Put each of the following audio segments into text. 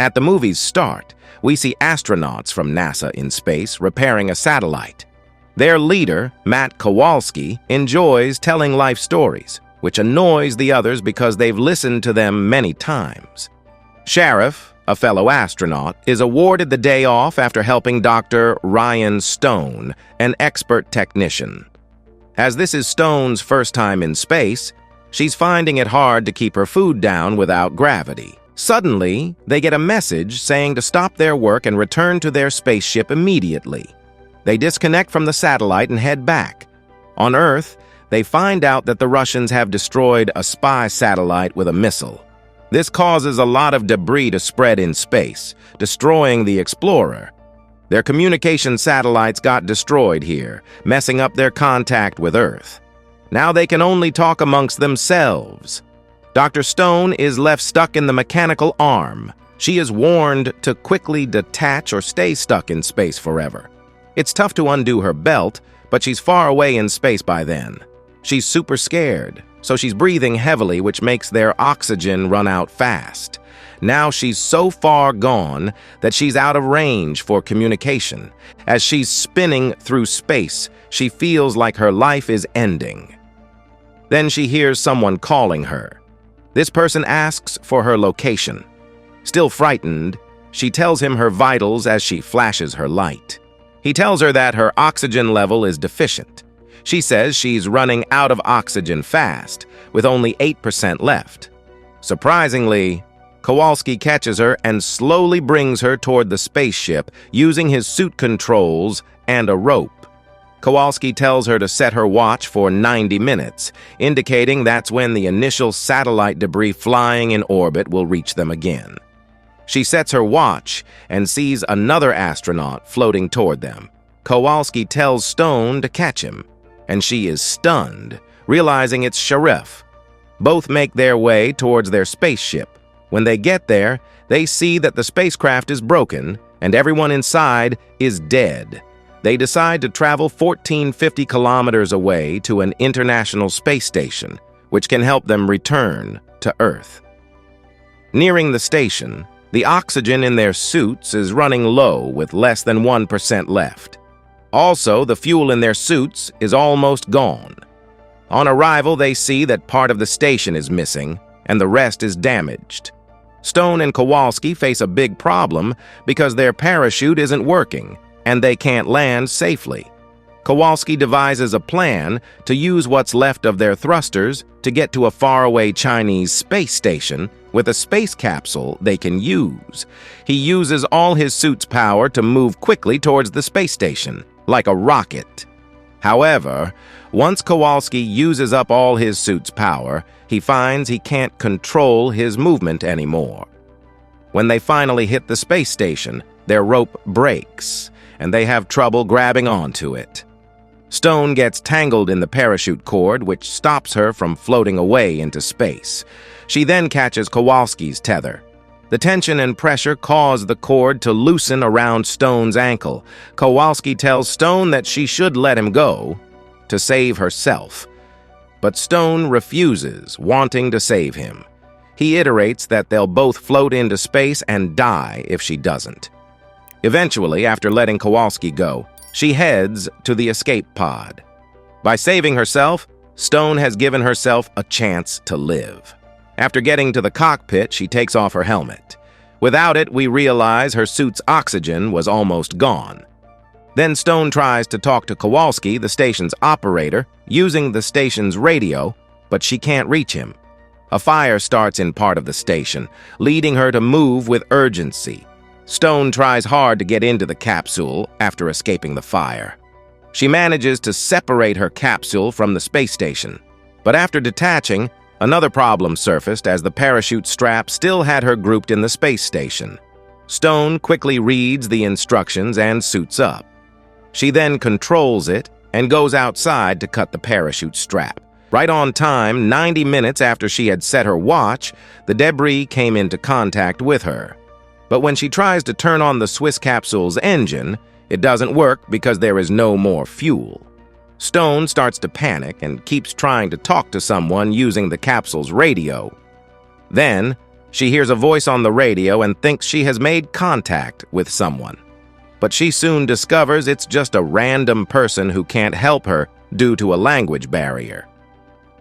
At the movie's start, we see astronauts from NASA in space repairing a satellite. Their leader, Matt Kowalski, enjoys telling life stories, which annoys the others because they've listened to them many times. Sheriff, a fellow astronaut, is awarded the day off after helping Dr. Ryan Stone, an expert technician. As this is Stone's first time in space, she's finding it hard to keep her food down without gravity. Suddenly, they get a message saying to stop their work and return to their spaceship immediately. They disconnect from the satellite and head back. On Earth, they find out that the Russians have destroyed a spy satellite with a missile. This causes a lot of debris to spread in space, destroying the Explorer. Their communication satellites got destroyed here, messing up their contact with Earth. Now they can only talk amongst themselves. Dr. Stone is left stuck in the mechanical arm. She is warned to quickly detach or stay stuck in space forever. It's tough to undo her belt, but she's far away in space by then. She's super scared, so she's breathing heavily, which makes their oxygen run out fast. Now she's so far gone that she's out of range for communication. As she's spinning through space, she feels like her life is ending. Then she hears someone calling her. This person asks for her location. Still frightened, she tells him her vitals as she flashes her light. He tells her that her oxygen level is deficient. She says she's running out of oxygen fast, with only 8% left. Surprisingly, Kowalski catches her and slowly brings her toward the spaceship using his suit controls and a rope. Kowalski tells her to set her watch for 90 minutes, indicating that's when the initial satellite debris flying in orbit will reach them again. She sets her watch and sees another astronaut floating toward them. Kowalski tells Stone to catch him, and she is stunned, realizing it's Sheriff. Both make their way towards their spaceship. When they get there, they see that the spacecraft is broken and everyone inside is dead. They decide to travel 1,450 kilometers away to an international space station, which can help them return to Earth. Nearing the station, the oxygen in their suits is running low with less than 1% left. Also, the fuel in their suits is almost gone. On arrival, they see that part of the station is missing and the rest is damaged. Stone and Kowalski face a big problem because their parachute isn't working and they can't land safely. Kowalski devises a plan to use what's left of their thrusters to get to a faraway Chinese space station with a space capsule they can use. He uses all his suit's power to move quickly towards the space station, like a rocket. However, once Kowalski uses up all his suit's power, he finds he can't control his movement anymore. When they finally hit the space station, their rope breaks, and they have trouble grabbing onto it. Stone gets tangled in the parachute cord, which stops her from floating away into space. She then catches Kowalski's tether. The tension and pressure cause the cord to loosen around Stone's ankle. Kowalski tells Stone that she should let him go to save herself. But Stone refuses, wanting to save him. He iterates that they'll both float into space and die if she doesn't. Eventually, after letting Kowalski go, she heads to the escape pod. By saving herself, Stone has given herself a chance to live. After getting to the cockpit, she takes off her helmet. Without it, we realize her suit's oxygen was almost gone. Then Stone tries to talk to Kowalski, the station's operator, using the station's radio, but she can't reach him. A fire starts in part of the station, leading her to move with urgency. Stone tries hard to get into the capsule after escaping the fire. She manages to separate her capsule from the space station, but after detaching, another problem surfaced as the parachute strap still had her grouped in the space station. Stone quickly reads the instructions and suits up. She then controls it and goes outside to cut the parachute strap. Right on time, 90 minutes after she had set her watch, the debris came into contact with her. But when she tries to turn on the Swiss capsule's engine, it doesn't work because there is no more fuel. Stone starts to panic and keeps trying to talk to someone using the capsule's radio. Then, She hears a voice on the radio and thinks she has made contact with someone. But she soon discovers it's just a random person who can't help her due to a language barrier.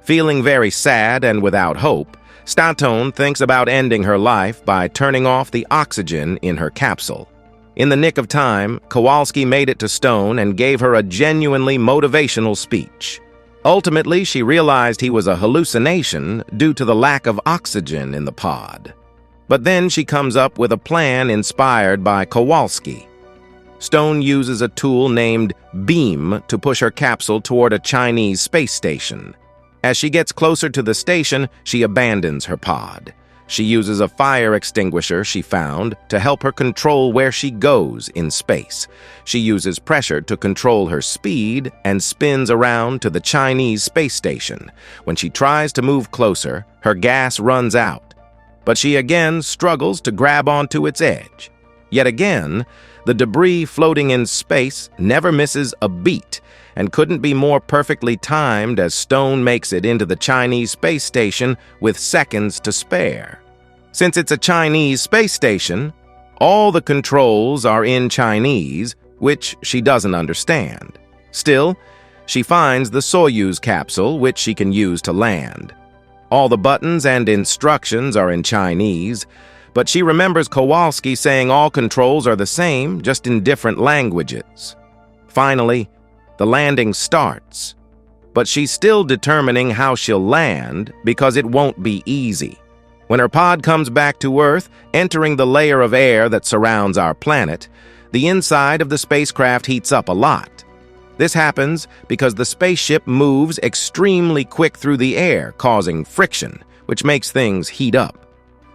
Feeling very sad and without hope, Statone thinks about ending her life by turning off the oxygen in her capsule. In the nick of time, Kowalski made it to Stone and gave her a genuinely motivational speech. Ultimately, she realized he was a hallucination due to the lack of oxygen in the pod. But then she comes up with a plan inspired by Kowalski. Stone uses a tool named Beam to push her capsule toward a Chinese space station. As she gets closer to the station, she abandons her pod. She uses a fire extinguisher she found to help her control where she goes in space. She uses pressure to control her speed and spins around to the Chinese space station. When she tries to move closer, her gas runs out, but she again struggles to grab onto its edge. Yet again, the debris floating in space never misses a beat and couldn't be more perfectly timed as Stone makes it into the Chinese space station with seconds to spare. Since it's a Chinese space station, all the controls are in Chinese, which she doesn't understand. Still, she finds the Soyuz capsule, which she can use to land. All the buttons and instructions are in Chinese, but she remembers Kowalski saying all controls are the same, just in different languages. Finally, the landing starts, but she's still determining how she'll land because it won't be easy. When her pod comes back to Earth, entering the layer of air that surrounds our planet, the inside of the spacecraft heats up a lot. This happens because the spaceship moves extremely quick through the air, causing friction, which makes things heat up.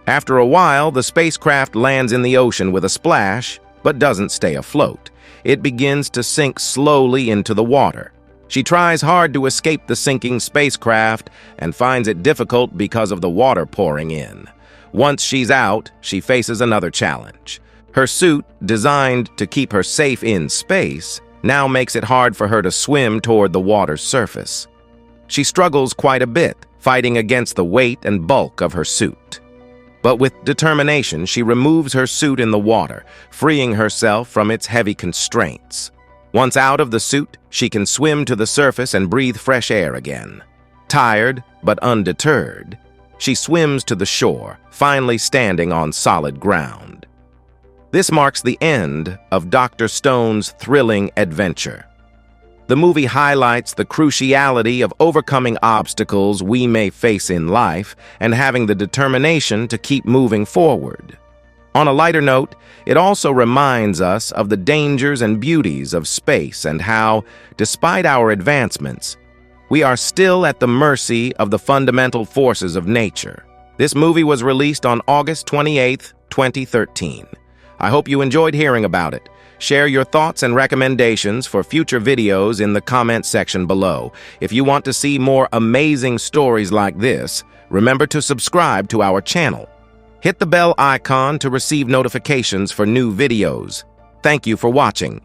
After a while, the spacecraft lands in the ocean with a splash, but doesn't stay afloat. It begins to sink slowly into the water. She tries hard to escape the sinking spacecraft and finds it difficult because of the water pouring in. Once she's out, she faces another challenge. Her suit, designed to keep her safe in space, now makes it hard for her to swim toward the water's surface. She struggles quite a bit, fighting against the weight and bulk of her suit. But with determination, she removes her suit in the water, freeing herself from its heavy constraints. Once out of the suit, she can swim to the surface and breathe fresh air again. Tired, but undeterred, she swims to the shore, finally standing on solid ground. This marks the end of Dr. Stone's thrilling adventure. The movie highlights the cruciality of overcoming obstacles we may face in life and having the determination to keep moving forward. On a lighter note, it also reminds us of the dangers and beauties of space and how, despite our advancements, we are still at the mercy of the fundamental forces of nature. This movie was released on August 28, 2013. I hope you enjoyed hearing about it. Share your thoughts and recommendations for future videos in the comment section below. If you want to see more amazing stories like this, remember to subscribe to our channel. Hit the bell icon to receive notifications for new videos. Thank you for watching.